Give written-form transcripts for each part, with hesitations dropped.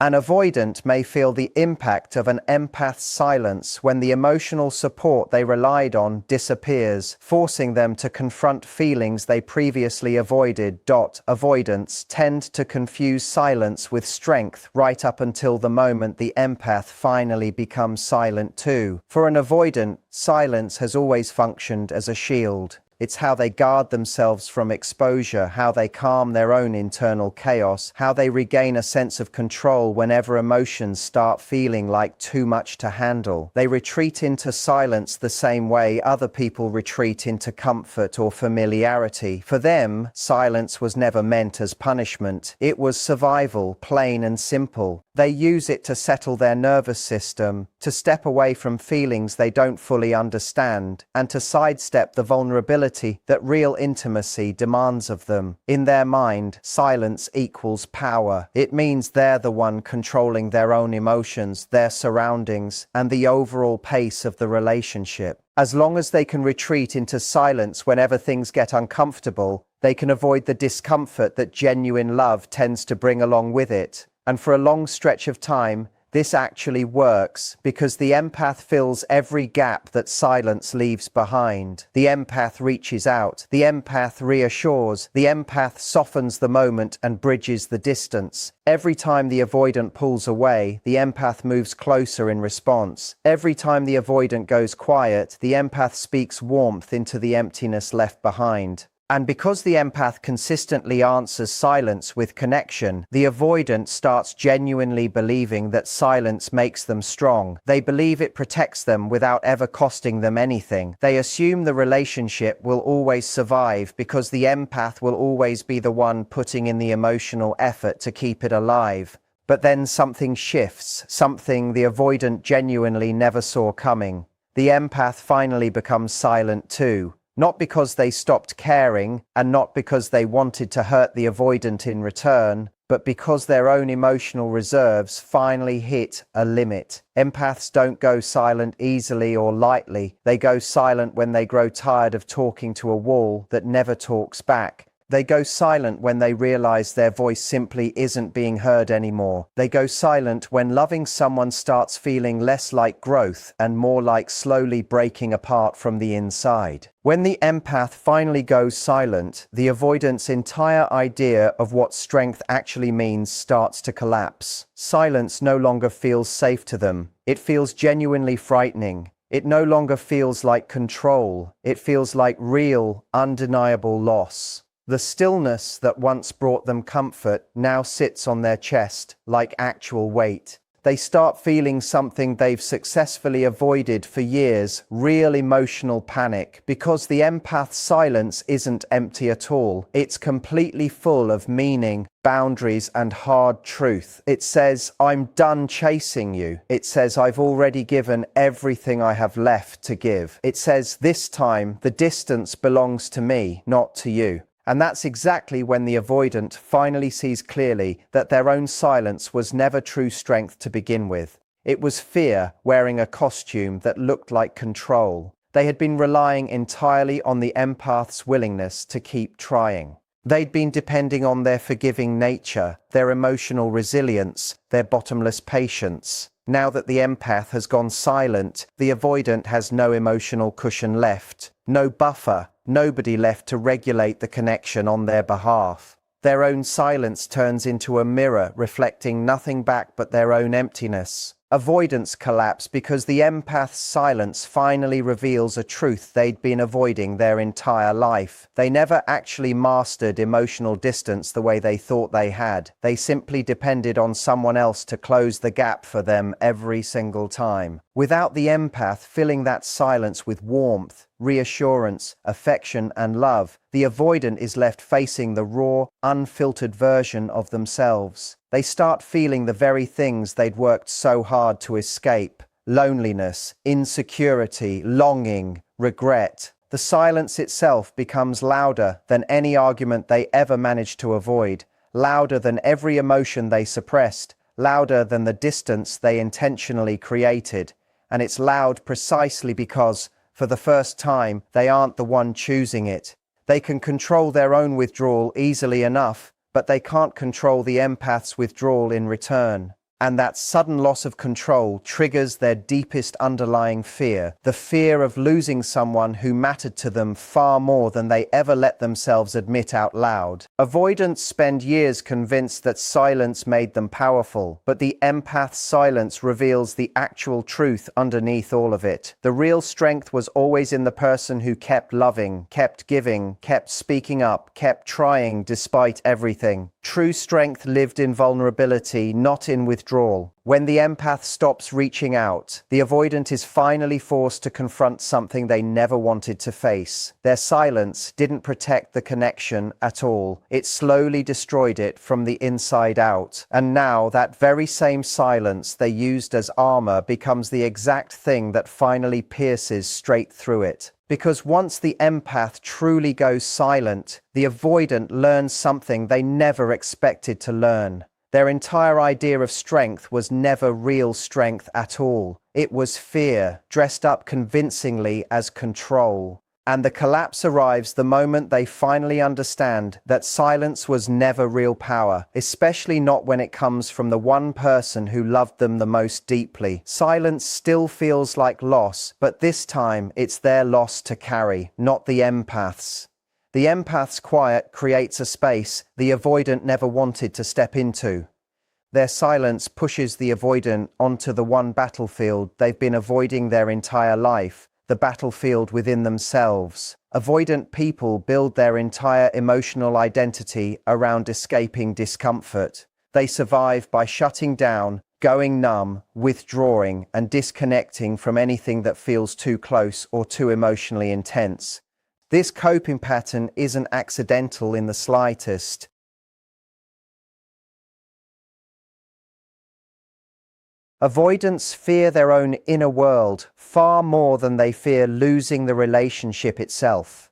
An avoidant may feel the impact of an empath's silence when the emotional support they relied on disappears, forcing them to confront feelings they previously avoided. Avoidants tend to confuse silence with strength right up until the moment the empath finally becomes silent too. For an avoidant, silence has always functioned as a shield. It's how they guard themselves from exposure, how they calm their own internal chaos, how they regain a sense of control whenever emotions start feeling like too much to handle. They retreat into silence the same way other people retreat into comfort or familiarity. For them, silence was never meant as punishment. It was survival, plain and simple. They use it to settle their nervous system, to step away from feelings they don't fully understand, and to sidestep the vulnerability that real intimacy demands of them. In their mind, silence equals power. It means they're the one controlling their own emotions, their surroundings, and the overall pace of the relationship. As long as they can retreat into silence whenever things get uncomfortable, they can avoid the discomfort that genuine love tends to bring along with it. And for a long stretch of time, this actually works because the empath fills every gap that silence leaves behind. The empath reaches out. The empath reassures. The empath softens the moment and bridges the distance. Every time the avoidant pulls away, the empath moves closer in response. Every time the avoidant goes quiet, the empath speaks warmth into the emptiness left behind. And because the empath consistently answers silence with connection, the avoidant starts genuinely believing that silence makes them strong. They believe it protects them without ever costing them anything. They assume the relationship will always survive because the empath will always be the one putting in the emotional effort to keep it alive. But then something shifts, something the avoidant genuinely never saw coming. The empath finally becomes silent too. Not because they stopped caring, and not because they wanted to hurt the avoidant in return, but because their own emotional reserves finally hit a limit. Empaths don't go silent easily or lightly. They go silent when they grow tired of talking to a wall that never talks back. They go silent when they realize their voice simply isn't being heard anymore. They go silent when loving someone starts feeling less like growth and more like slowly breaking apart from the inside. When the empath finally goes silent, the avoidant's entire idea of what strength actually means starts to collapse. Silence no longer feels safe to them. It feels genuinely frightening. It no longer feels like control. It feels like real, undeniable loss. The stillness that once brought them comfort now sits on their chest like actual weight. They start feeling something they've successfully avoided for years, real emotional panic, because the empath's silence isn't empty at all. It's completely full of meaning, boundaries, and hard truth. It says, "I'm done chasing you." It says, "I've already given everything I have left to give." It says, "This time, the distance belongs to me, not to you." And that's exactly when the avoidant finally sees clearly that their own silence was never true strength to begin with. It was fear wearing a costume that looked like control. They had been relying entirely on the empath's willingness to keep trying. They'd been depending on their forgiving nature, their emotional resilience, their bottomless patience. Now that the empath has gone silent, the avoidant has no emotional cushion left, no buffer, nobody left to regulate the connection on their behalf. Their own silence turns into a mirror reflecting nothing back but their own emptiness. Avoidance collapse because the empath's silence finally reveals a truth they'd been avoiding their entire life. They never actually mastered emotional distance the way they thought they had. They simply depended on someone else to close the gap for them every single time. Without the empath filling that silence with warmth, reassurance, affection, and love, the avoidant is left facing the raw, unfiltered version of themselves. They start feeling the very things they'd worked so hard to escape: loneliness, insecurity, longing, regret. The silence itself becomes louder than any argument they ever managed to avoid, louder than every emotion they suppressed, louder than the distance they intentionally created. And it's loud precisely because, for the first time, they aren't the one choosing it. They can control their own withdrawal easily enough, but they can't control the empath's withdrawal in return. And that sudden loss of control triggers their deepest underlying fear, the fear of losing someone who mattered to them far more than they ever let themselves admit out loud. Avoidants spend years convinced that silence made them powerful, but the empath's silence reveals the actual truth underneath all of it. The real strength was always in the person who kept loving, kept giving, kept speaking up, kept trying despite everything. True strength lived in vulnerability, not in withdrawal. When the empath stops reaching out, the avoidant is finally forced to confront something they never wanted to face. Their silence didn't protect the connection at all. It slowly destroyed it from the inside out. And now that very same silence they used as armor becomes the exact thing that finally pierces straight through it. Because once the empath truly goes silent, the avoidant learns something they never expected to learn. Their entire idea of strength was never real strength at all. It was fear, dressed up convincingly as control. And the collapse arrives the moment they finally understand that silence was never real power, especially not when it comes from the one person who loved them the most deeply. Silence still feels like loss, but this time it's their loss to carry, not the empath's. The empath's quiet creates a space the avoidant never wanted to step into. Their silence pushes the avoidant onto the one battlefield they've been avoiding their entire life. The battlefield within themselves. Avoidant people build their entire emotional identity around escaping discomfort. They survive by shutting down, going numb, withdrawing, and disconnecting from anything that feels too close or too emotionally intense. This coping pattern isn't accidental in the slightest. Avoidants fear their own inner world far more than they fear losing the relationship itself.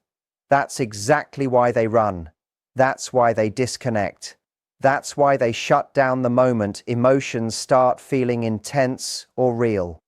That's exactly why they run. That's why they disconnect. That's why they shut down the moment emotions start feeling intense or real.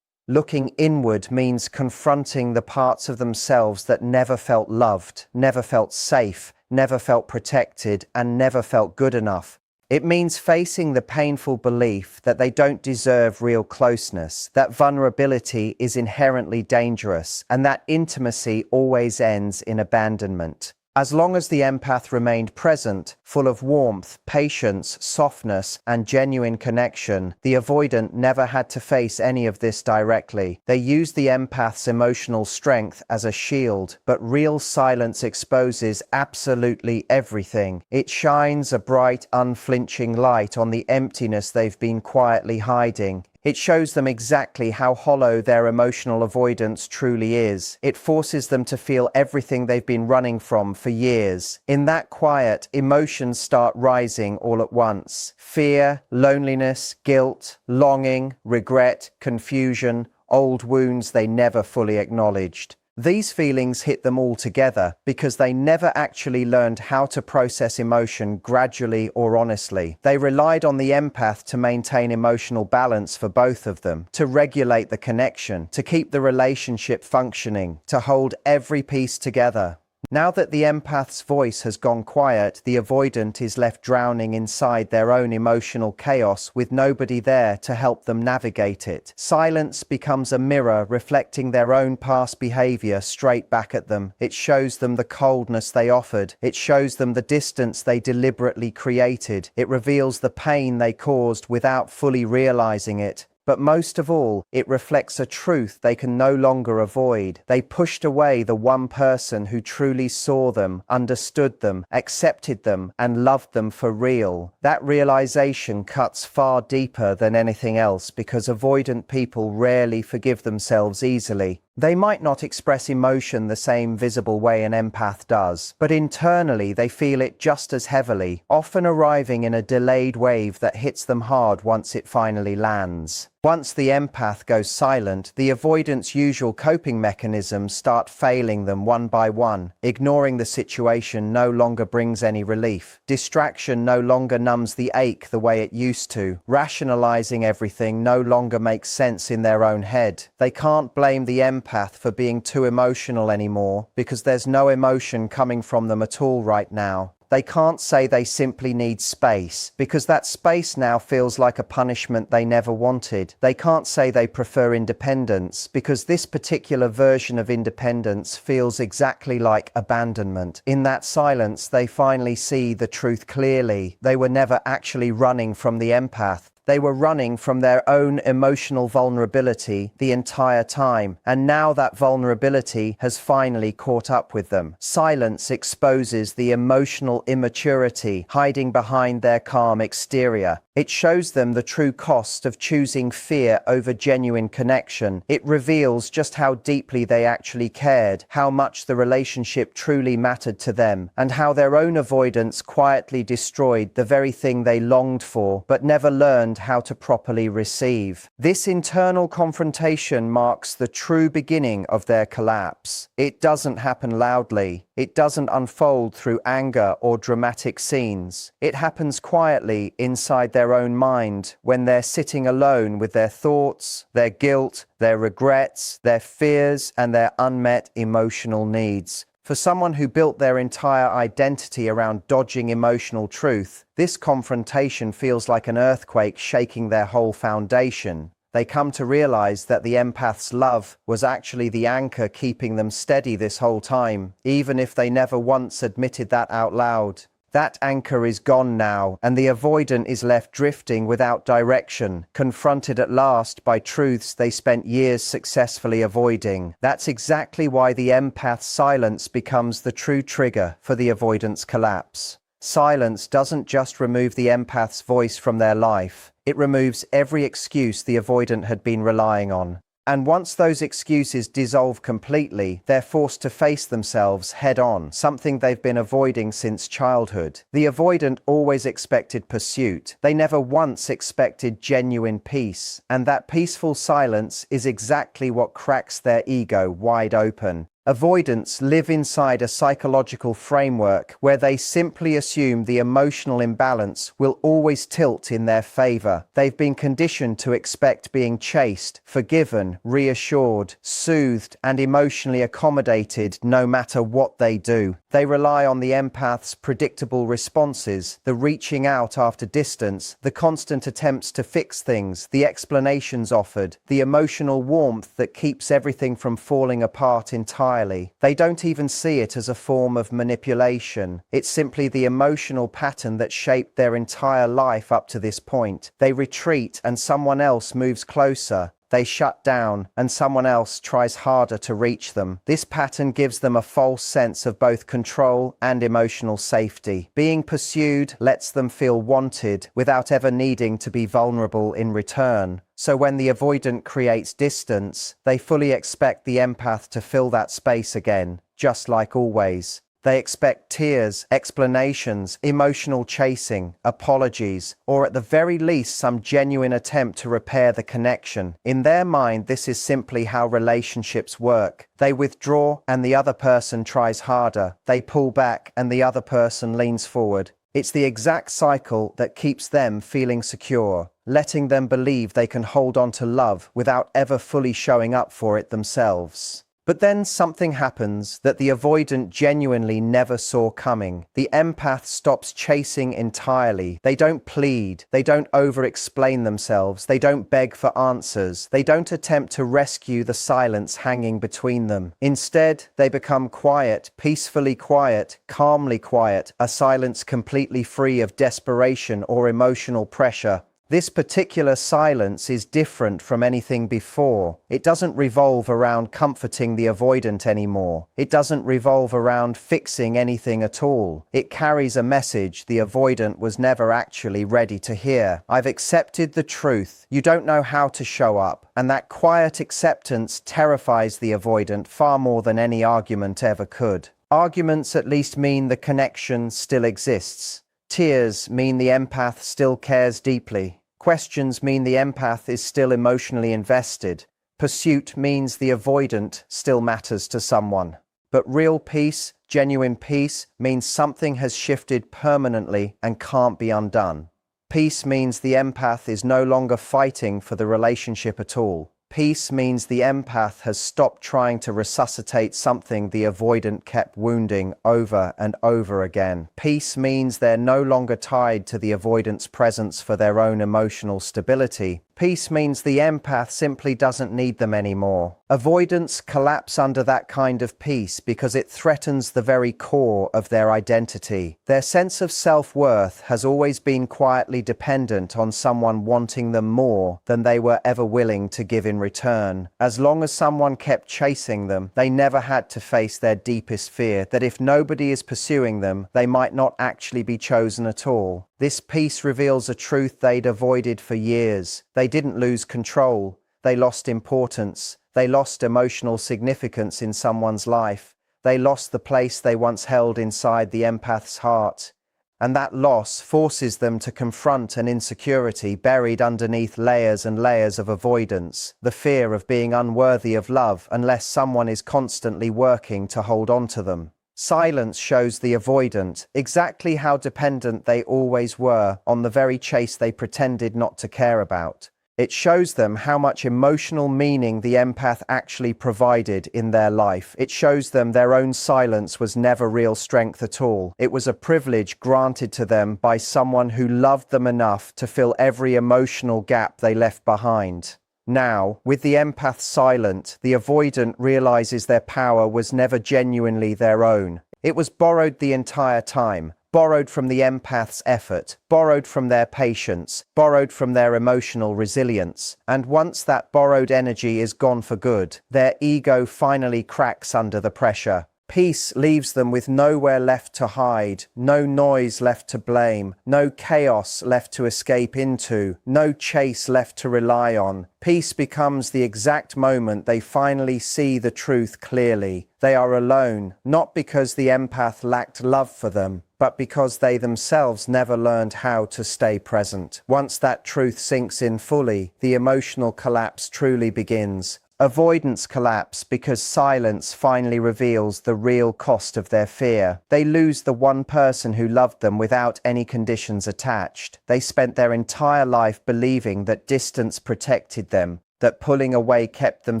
Looking inward means confronting the parts of themselves that never felt loved, never felt safe, never felt protected, and never felt good enough. It means facing the painful belief that they don't deserve real closeness, that vulnerability is inherently dangerous, and that intimacy always ends in abandonment. As long as the empath remained present, full of warmth, patience, softness, and genuine connection, the avoidant never had to face any of this directly. They used the empath's emotional strength as a shield, but real silence exposes absolutely everything. It shines a bright, unflinching light on the emptiness they've been quietly hiding. It shows them exactly how hollow their emotional avoidance truly is. It forces them to feel everything they've been running from for years. In that quiet, emotions start rising all at once. Fear, loneliness, guilt, longing, regret, confusion, old wounds they never fully acknowledged. These feelings hit them all together because they never actually learned how to process emotion gradually or honestly. They relied on the empath to maintain emotional balance for both of them, to regulate the connection, to keep the relationship functioning, to hold every piece together. Now that the empath's voice has gone quiet, the avoidant is left drowning inside their own emotional chaos with nobody there to help them navigate it. Silence becomes a mirror reflecting their own past behavior straight back at them. It shows them the coldness they offered. It shows them the distance they deliberately created. It reveals the pain they caused without fully realizing it. But most of all, it reflects a truth they can no longer avoid. They pushed away the one person who truly saw them, understood them, accepted them, and loved them for real. That realization cuts far deeper than anything else because avoidant people rarely forgive themselves easily. They might not express emotion the same visible way an empath does, but internally they feel it just as heavily, often arriving in a delayed wave that hits them hard once it finally lands. Once the empath goes silent, the avoidant's usual coping mechanisms start failing them one by one. Ignoring the situation no longer brings any relief. Distraction no longer numbs the ache the way it used to. Rationalizing everything no longer makes sense in their own head. They can't blame the empath for being too emotional anymore because there's no emotion coming from them at all right now. They can't say they simply need space, because that space now feels like a punishment they never wanted. They can't say they prefer independence, because this particular version of independence feels exactly like abandonment. In that silence, they finally see the truth clearly. They were never actually running from the empath. They were running from their own emotional vulnerability the entire time, and now that vulnerability has finally caught up with them. Silence exposes the emotional immaturity hiding behind their calm exterior. It shows them the true cost of choosing fear over genuine connection. It reveals just how deeply they actually cared, how much the relationship truly mattered to them, and how their own avoidance quietly destroyed the very thing they longed for but never learned how to properly receive. This internal confrontation marks the true beginning of their collapse. It doesn't happen loudly. It doesn't unfold through anger or dramatic scenes. It happens quietly inside their own mind, when they're sitting alone with their thoughts, their guilt, their regrets, their fears, and their unmet emotional needs. For someone who built their entire identity around dodging emotional truth, this confrontation feels like an earthquake shaking their whole foundation. They come to realize that the empath's love was actually the anchor keeping them steady this whole time, even if they never once admitted that out loud. That anchor is gone now, and the avoidant is left drifting without direction, confronted at last by truths they spent years successfully avoiding. That's exactly why the empath's silence becomes the true trigger for the avoidant's collapse. Silence doesn't just remove the empath's voice from their life, it removes every excuse the avoidant had been relying on. And once those excuses dissolve completely, they're forced to face themselves head-on, something they've been avoiding since childhood. The avoidant always expected pursuit. They never once expected genuine peace. And that peaceful silence is exactly what cracks their ego wide open. Avoidants live inside a psychological framework where they simply assume the emotional imbalance will always tilt in their favor. They've been conditioned to expect being chased, forgiven, reassured, soothed, and emotionally accommodated no matter what they do. They rely on the empath's predictable responses, the reaching out after distance, the constant attempts to fix things, the explanations offered, the emotional warmth that keeps everything from falling apart entirely. They don't even see it as a form of manipulation. It's simply the emotional pattern that shaped their entire life up to this point. They retreat and someone else moves closer. They shut down and someone else tries harder to reach them. This pattern gives them a false sense of both control and emotional safety. Being pursued lets them feel wanted without ever needing to be vulnerable in return. So when the avoidant creates distance, they fully expect the empath to fill that space again, just like always. They expect tears, explanations, emotional chasing, apologies, or at the very least some genuine attempt to repair the connection. In their mind, this is simply how relationships work. They withdraw and the other person tries harder. They pull back and the other person leans forward. It's the exact cycle that keeps them feeling secure, letting them believe they can hold on to love without ever fully showing up for it themselves. But then something happens that the avoidant genuinely never saw coming. The empath stops chasing entirely. They don't plead. They don't over-explain themselves. They don't beg for answers. They don't attempt to rescue the silence hanging between them. Instead, they become quiet, peacefully quiet, calmly quiet, a silence completely free of desperation or emotional pressure. This particular silence is different from anything before. It doesn't revolve around comforting the avoidant anymore. It doesn't revolve around fixing anything at all. It carries a message the avoidant was never actually ready to hear. I've accepted the truth. You don't know how to show up. And that quiet acceptance terrifies the avoidant far more than any argument ever could. Arguments at least mean the connection still exists. Tears mean the empath still cares deeply. Questions mean the empath is still emotionally invested. Pursuit means the avoidant still matters to someone. But real peace, genuine peace, means something has shifted permanently and can't be undone. Peace means the empath is no longer fighting for the relationship at all. Peace means the empath has stopped trying to resuscitate something the avoidant kept wounding over and over again. Peace means they're no longer tied to the avoidant's presence for their own emotional stability. Peace means the empath simply doesn't need them anymore. Avoidants collapse under that kind of peace because it threatens the very core of their identity. Their sense of self-worth has always been quietly dependent on someone wanting them more than they were ever willing to give in return. As long as someone kept chasing them, they never had to face their deepest fear that if nobody is pursuing them, they might not actually be chosen at all. This peace reveals a truth they'd avoided for years. They didn't lose control. They lost importance. They lost emotional significance in someone's life. They lost the place they once held inside the empath's heart. And that loss forces them to confront an insecurity buried underneath layers and layers of avoidance, the fear of being unworthy of love unless someone is constantly working to hold on to them. Silence shows the avoidant exactly how dependent they always were on the very chase they pretended not to care about. It shows them how much emotional meaning the empath actually provided in their life. It shows them their own silence was never real strength at all. It was a privilege granted to them by someone who loved them enough to fill every emotional gap they left behind. Now, with the empath silent, the avoidant realizes their power was never genuinely their own. It was borrowed the entire time, borrowed from the empath's effort, borrowed from their patience, borrowed from their emotional resilience. And once that borrowed energy is gone for good, their ego finally cracks under the pressure. Peace leaves them with nowhere left to hide, no noise left to blame, no chaos left to escape into, no chase left to rely on. Peace becomes the exact moment they finally see the truth clearly. They are alone, not because the empath lacked love for them, but because they themselves never learned how to stay present. Once that truth sinks in fully, the emotional collapse truly begins. Avoidants collapse because silence finally reveals the real cost of their fear. They lose the one person who loved them without any conditions attached. They spent their entire life believing that distance protected them, that pulling away kept them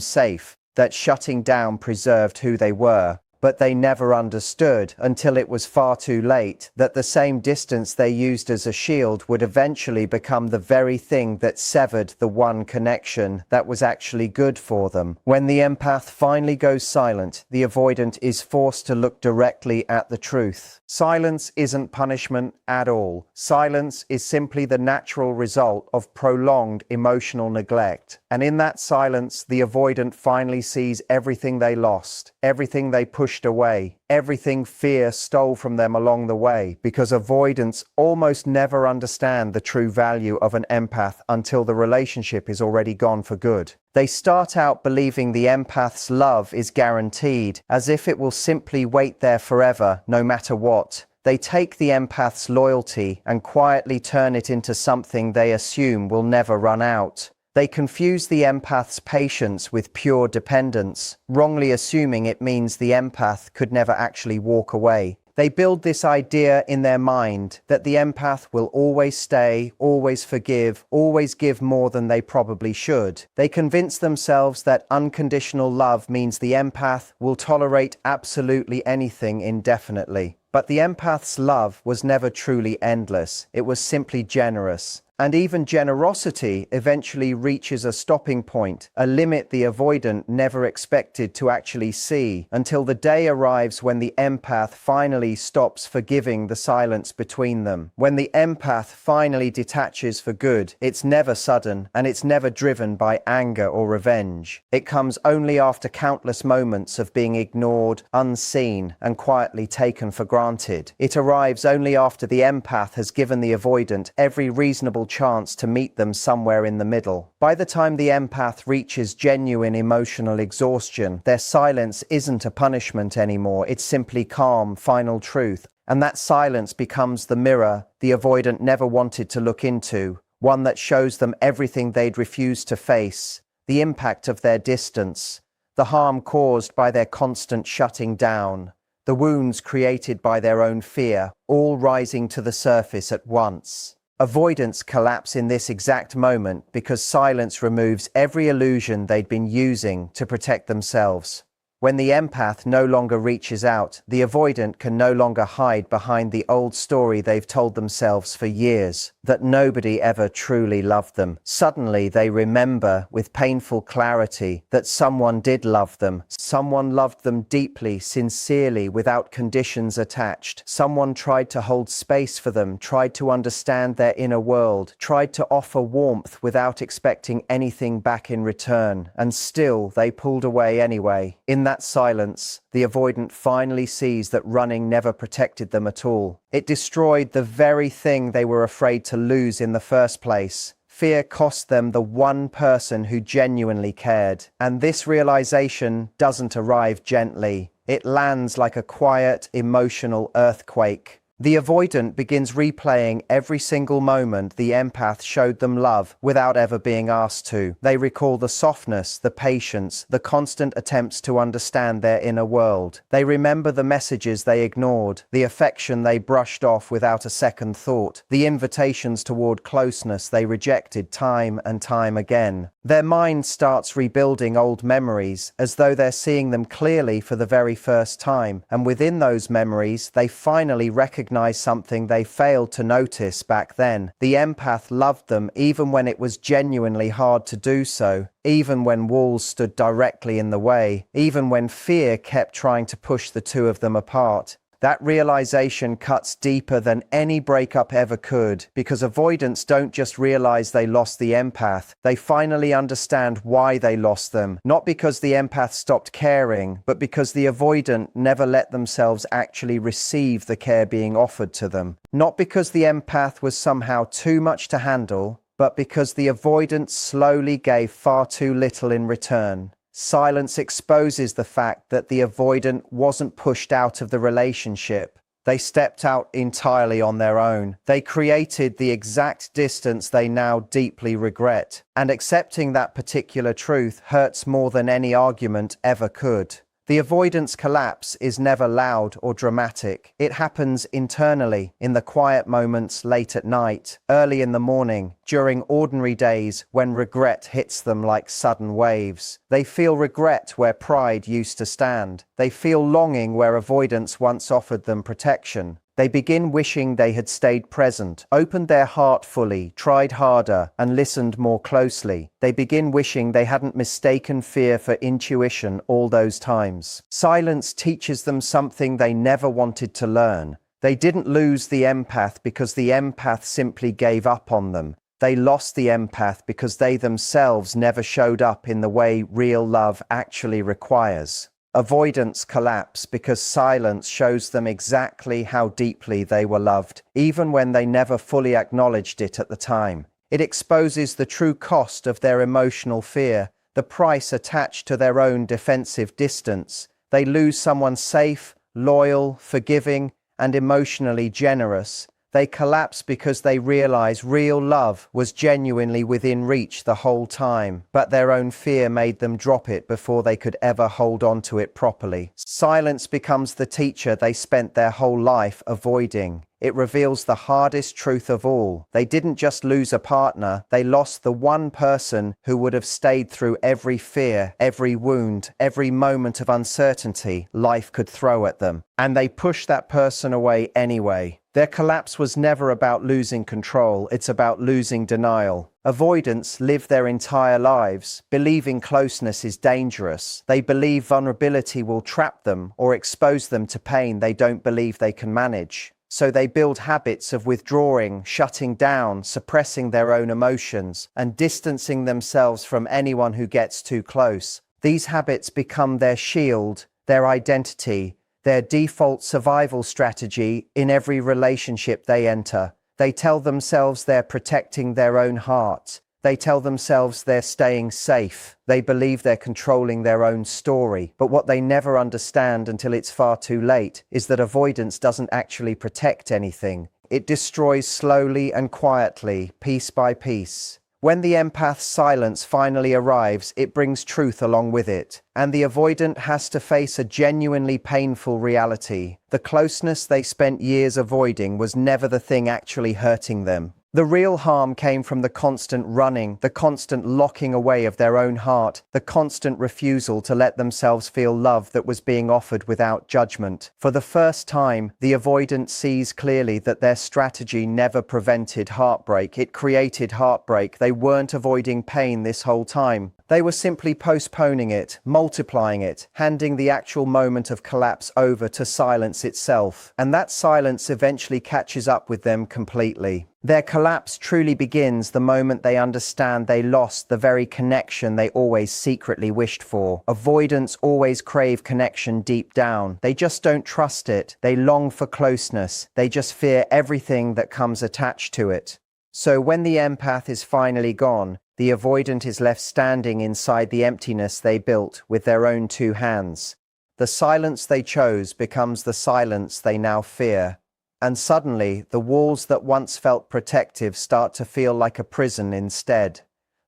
safe, that shutting down preserved who they were. But they never understood, until it was far too late, that the same distance they used as a shield would eventually become the very thing that severed the one connection that was actually good for them. When the empath finally goes silent, the avoidant is forced to look directly at the truth. Silence isn't punishment at all. Silence is simply the natural result of prolonged emotional neglect. And in that silence, the avoidant finally sees everything they lost, everything they pushed away, everything fear stole from them along the way, because avoidants almost never understand the true value of an empath until the relationship is already gone for good. They start out believing the empath's love is guaranteed, as if it will simply wait there forever, no matter what. They take the empath's loyalty and quietly turn it into something they assume will never run out. They confuse the empath's patience with pure dependence, wrongly assuming it means the empath could never actually walk away. They build this idea in their mind that the empath will always stay, always forgive, always give more than they probably should. They convince themselves that unconditional love means the empath will tolerate absolutely anything indefinitely. But the empath's love was never truly endless. It was simply generous. And even generosity eventually reaches a stopping point, a limit the avoidant never expected to actually see, until the day arrives when the empath finally stops forgiving the silence between them. When the empath finally detaches for good, it's never sudden, and it's never driven by anger or revenge. It comes only after countless moments of being ignored, unseen, and quietly taken for granted. It arrives only after the empath has given the avoidant every reasonable chance to meet them somewhere in the middle. By the time the empath reaches genuine emotional exhaustion, their silence isn't a punishment anymore, it's simply calm, final truth. And that silence becomes the mirror the avoidant never wanted to look into, one that shows them everything they'd refused to face, the impact of their distance, the harm caused by their constant shutting down, the wounds created by their own fear, all rising to the surface at once. Avoidants collapse in this exact moment because silence removes every illusion they'd been using to protect themselves. When the empath no longer reaches out, the avoidant can no longer hide behind the old story they've told themselves for years, that nobody ever truly loved them. Suddenly they remember with painful clarity that someone did love them. Someone loved them deeply, sincerely, without conditions attached. Someone tried to hold space for them, tried to understand their inner world, tried to offer warmth without expecting anything back in return, and still they pulled away anyway. In that silence, the avoidant finally sees that running never protected them at all. It destroyed the very thing they were afraid to lose in the first place. Fear cost them the one person who genuinely cared. And this realization doesn't arrive gently. It lands like a quiet, emotional earthquake. The avoidant begins replaying every single moment the empath showed them love without ever being asked to. They recall the softness, the patience, the constant attempts to understand their inner world. They remember the messages they ignored, the affection they brushed off without a second thought, the invitations toward closeness they rejected time and time again. Their mind starts rebuilding old memories as though they're seeing them clearly for the very first time, and within those memories they finally recognize something they failed to notice back then. The empath loved them even when it was genuinely hard to do so, even when walls stood directly in the way, even when fear kept trying to push the two of them apart. That realization cuts deeper than any breakup ever could, because avoidants don't just realize they lost the empath, they finally understand why they lost them. Not because the empath stopped caring, but because the avoidant never let themselves actually receive the care being offered to them. Not because the empath was somehow too much to handle, but because the avoidant slowly gave far too little in return. Silence exposes the fact that the avoidant wasn't pushed out of the relationship. They stepped out entirely on their own. They created the exact distance they now deeply regret. And accepting that particular truth hurts more than any argument ever could. The avoidance collapse is never loud or dramatic. It happens internally, in the quiet moments late at night, early in the morning, during ordinary days when regret hits them like sudden waves. They feel regret where pride used to stand. They feel longing where avoidance once offered them protection. They begin wishing they had stayed present, opened their heart fully, tried harder, and listened more closely. They begin wishing they hadn't mistaken fear for intuition all those times. Silence teaches them something they never wanted to learn. They didn't lose the empath because the empath simply gave up on them. They lost the empath because they themselves never showed up in the way real love actually requires. Avoidants collapse because silence shows them exactly how deeply they were loved, even when they never fully acknowledged it at the time. It exposes the true cost of their emotional fear, the price attached to their own defensive distance. They lose someone safe, loyal, forgiving, and emotionally generous. They collapse because they realize real love was genuinely within reach the whole time, but their own fear made them drop it before they could ever hold on to it properly. Silence becomes the teacher they spent their whole life avoiding. It reveals the hardest truth of all. They didn't just lose a partner, they lost the one person who would have stayed through every fear, every wound, every moment of uncertainty life could throw at them. And they pushed that person away anyway. Their collapse was never about losing control, it's about losing denial. Avoidants live their entire lives believing closeness is dangerous. They believe vulnerability will trap them or expose them to pain they don't believe they can manage. So they build habits of withdrawing, shutting down, suppressing their own emotions, and distancing themselves from anyone who gets too close. These habits become their shield, their identity, their default survival strategy in every relationship they enter. They tell themselves they're protecting their own heart. They tell themselves they're staying safe. They believe they're controlling their own story. But what they never understand until it's far too late is that avoidance doesn't actually protect anything. It destroys slowly and quietly, piece by piece. When the empath's silence finally arrives, it brings truth along with it, and the avoidant has to face a genuinely painful reality. The closeness they spent years avoiding was never the thing actually hurting them. The real harm came from the constant running, the constant locking away of their own heart, the constant refusal to let themselves feel love that was being offered without judgment. For the first time, the avoidant sees clearly that their strategy never prevented heartbreak. It created heartbreak. They weren't avoiding pain this whole time. They were simply postponing it, multiplying it, handing the actual moment of collapse over to silence itself. And that silence eventually catches up with them completely. Their collapse truly begins the moment they understand they lost the very connection they always secretly wished for. Avoidants always crave connection deep down. They just don't trust it. They long for closeness. They just fear everything that comes attached to it. So when the empath is finally gone, the avoidant is left standing inside the emptiness they built with their own two hands. The silence they chose becomes the silence they now fear. And suddenly, the walls that once felt protective start to feel like a prison instead.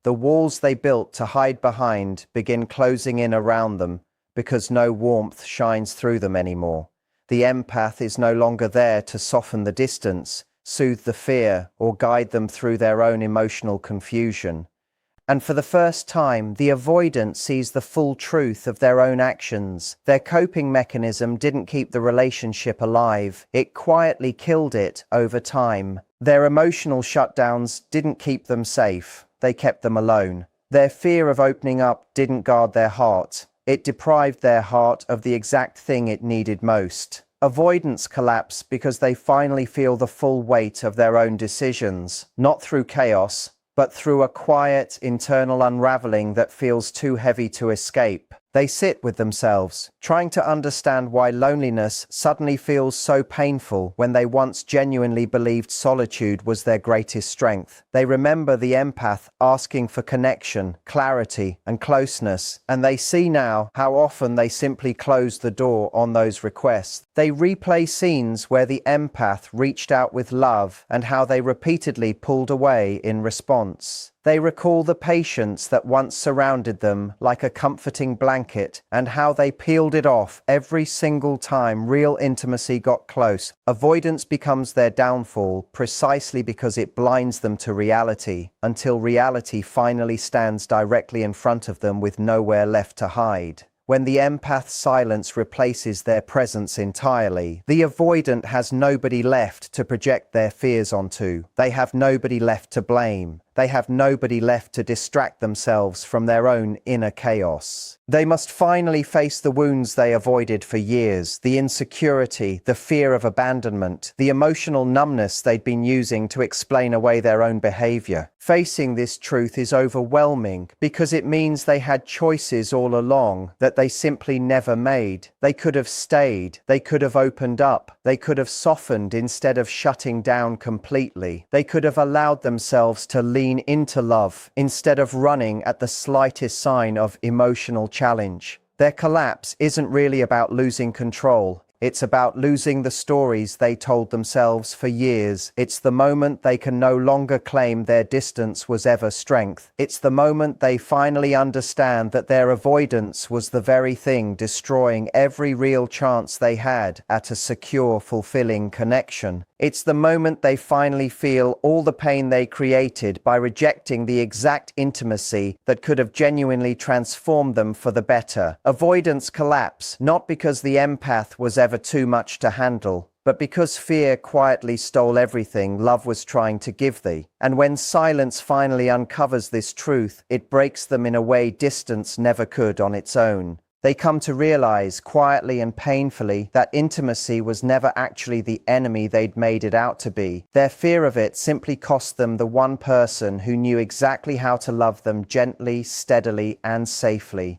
The walls they built to hide behind begin closing in around them because no warmth shines through them anymore. The empath is no longer there to soften the distance, soothe the fear, or guide them through their own emotional confusion. And for the first time, the avoidant sees the full truth of their own actions. Their coping mechanism didn't keep the relationship alive. It quietly killed it over time. Their emotional shutdowns didn't keep them safe. They kept them alone. Their fear of opening up didn't guard their heart. It deprived their heart of the exact thing it needed most. Avoidants collapse because they finally feel the full weight of their own decisions, not through chaos, but through a quiet, internal unraveling that feels too heavy to escape. They sit with themselves, trying to understand why loneliness suddenly feels so painful when they once genuinely believed solitude was their greatest strength. They remember the empath asking for connection, clarity, and closeness, and they see now how often they simply closed the door on those requests. They replay scenes where the empath reached out with love and how they repeatedly pulled away in response. They recall the patience that once surrounded them like a comforting blanket and how they peeled it off every single time real intimacy got close. Avoidance becomes their downfall precisely because it blinds them to reality, until reality finally stands directly in front of them with nowhere left to hide. When the empath's silence replaces their presence entirely, the avoidant has nobody left to project their fears onto. They have nobody left to blame. They have nobody left to distract themselves from their own inner chaos. They must finally face the wounds they avoided for years, the insecurity, the fear of abandonment, the emotional numbness they'd been using to explain away their own behavior. Facing this truth is overwhelming because it means they had choices all along that they simply never made. They could have stayed, they could have opened up, they could have softened instead of shutting down completely. They could have allowed themselves to lean into love instead of running at the slightest sign of emotional challenge. Their collapse isn't really about losing control. It's about losing the stories they told themselves for years. It's the moment they can no longer claim their distance was ever strength. It's the moment they finally understand that their avoidance was the very thing destroying every real chance they had at a secure, fulfilling connection. It's the moment they finally feel all the pain they created by rejecting the exact intimacy that could have genuinely transformed them for the better. Avoidance collapse, not because the empath was ever too much to handle, but because fear quietly stole everything love was trying to give thee. And when silence finally uncovers this truth, it breaks them in a way distance never could on its own. They come to realize, quietly and painfully, that intimacy was never actually the enemy they'd made it out to be. Their fear of it simply cost them the one person who knew exactly how to love them gently, steadily, and safely.